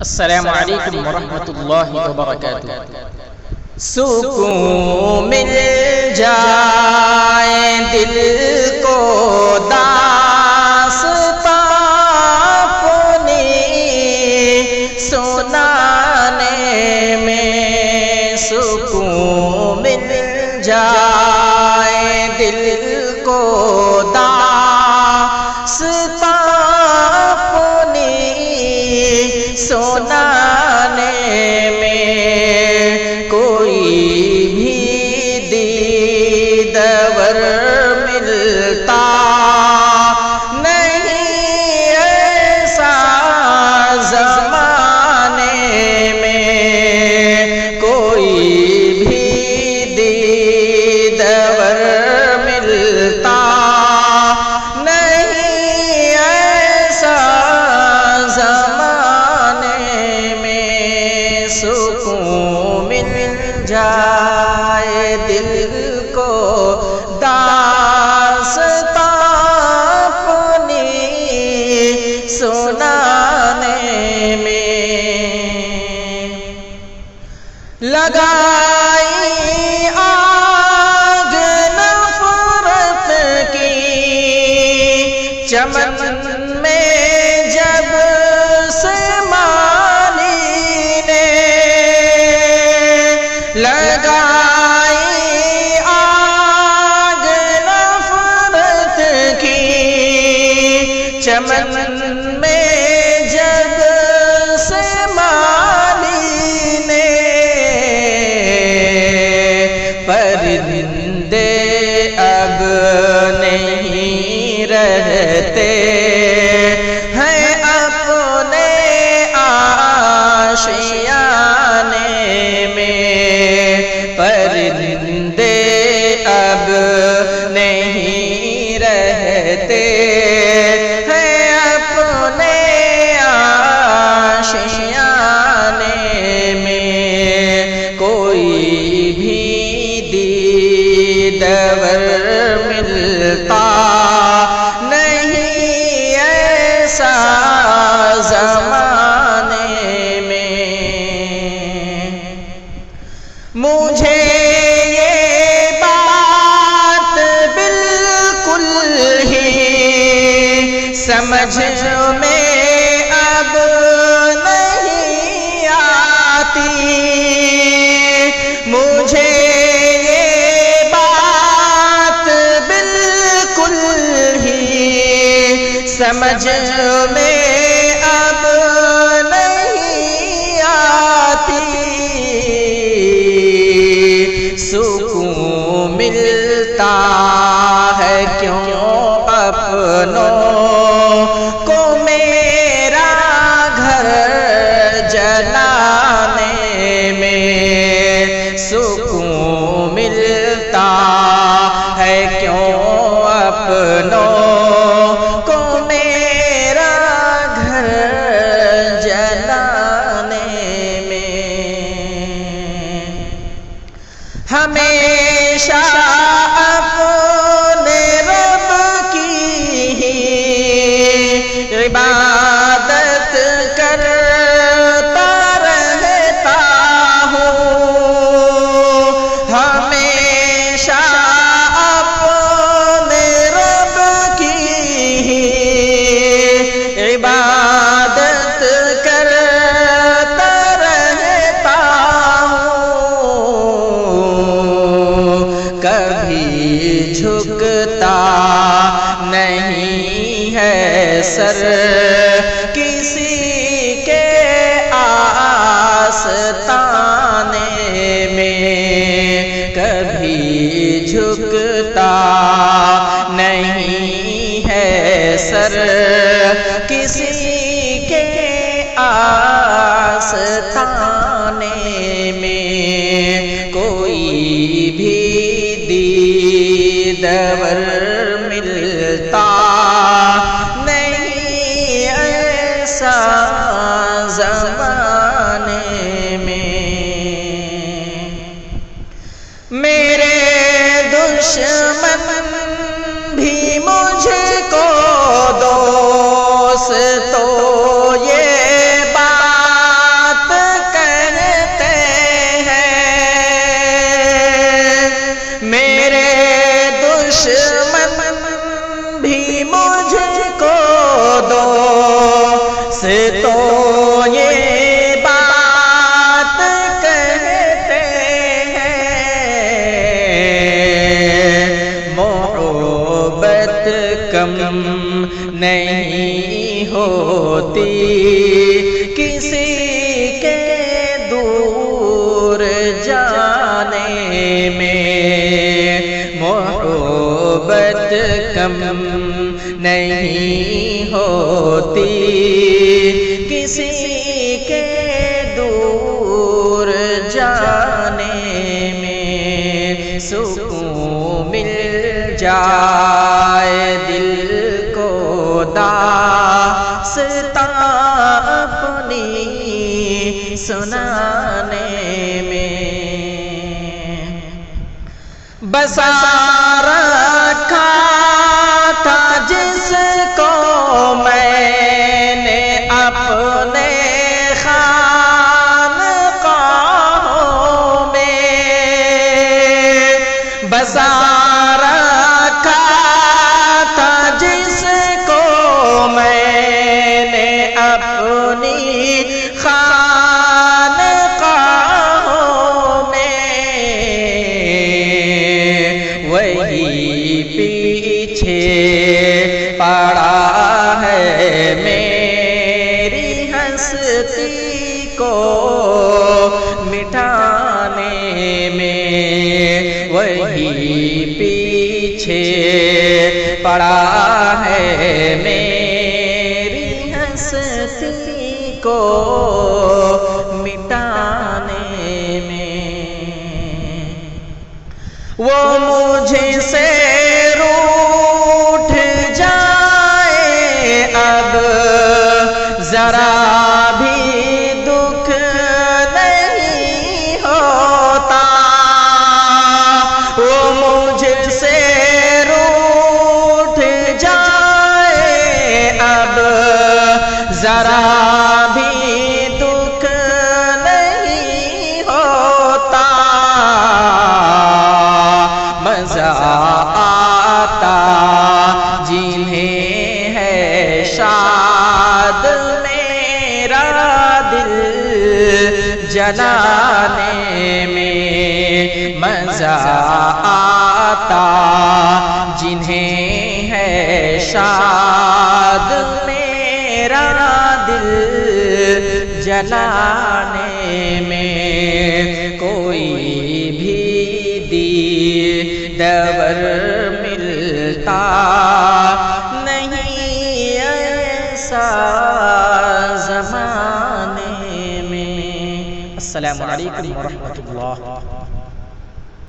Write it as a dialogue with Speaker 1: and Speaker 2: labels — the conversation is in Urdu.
Speaker 1: السلام علیکم ورحمۃ اللہ وبرکاتہ۔ سکون مل جائے دل کو داستاں اپنی سنانے میں، سکون مل جائے دل کو داستاں اپنی سنانے میں، کوئی بھی دیدور ملتا نہیں ایسا زمانے میں، کوئی بھی دیدور ملتا نہیں ایسا زمانے میں، سکون مل جائے دل کو داستاں اپنی سنانے میں، لگائی آگ نفرت کی چمن میں جب سے مالی نے، لگائی آگ نفرت کی چمن میں جب سے مالی نے، پرندے اب نہیں رہتے ہیں اپنے آشیانے میں، پرندے اب نہیں رہتے ہیں اپنے آشیانے میں، کوئی بھی دیدور ملتا نہیں ایسا زمانے میں، مجھے یہ بات بالکل ہی سمجھ میں اب نہیں آتی، مجھے یہ بات بالکل ہی سمجھ میں اب نہیں آتی، سکون ملتا ہے کیوں اپنوں کو میرا گھر جلانے میں، سکون ملتا ہے کیوں اپنوں کو میرا گھر جلانے میں، ہمیشہ اپنے رب کی ہی عبادت کرتا رہتا ہوں، ہمیشہ اپنے رب کی ہی عبادت کرتا رہتا ہوں، کبھی جھکتا نہیں ہے سر کسی کے آستانے میں، کبھی جھکتا نہیں ہے سر کسی کے آستانے میں، کوئی بھی دیدور ملتا نہیں ایسا زمانے میں، میرے دشمن بھی مجھ کو دوست تو یہ بات تو یہ بات کہتے ہیں محبت کم نہیں ہوتی کسی کے دور جانے میں، محبت کم نہیں ہوتی کسی کے دور جانے میں، سکون مل جائے دل کو داستاں اپنی سنانے میں، بسا رکھا تھا جس کو میں نے اپنے خانقاہوں میں، بسا رکھا تھا جس کو میں نے اپنی خانقاہوں میں، وہی پیچھے پڑا ہے میری ہستی کو مٹانے میں، وہی پیچھے پڑا ہے میری ہستی کو مٹانے میں، وہ مجھ سے روٹھ جائے اب ذرا بھی دکھ نہیں ہوتا، وہ مجھ سے روٹھ جائے اب ذرا بھی دکھ نہیں ہوتا، مزہ آتا جنہیں ہے شاد میرا دل جلانے میں، مزہ آتا جنہیں ہے شاد میرا دل جلانے میں، کوئی بھی دیدور ملتا نہیں ایسا زمانے میں۔ السلام علیکم ورحمۃ اللہ۔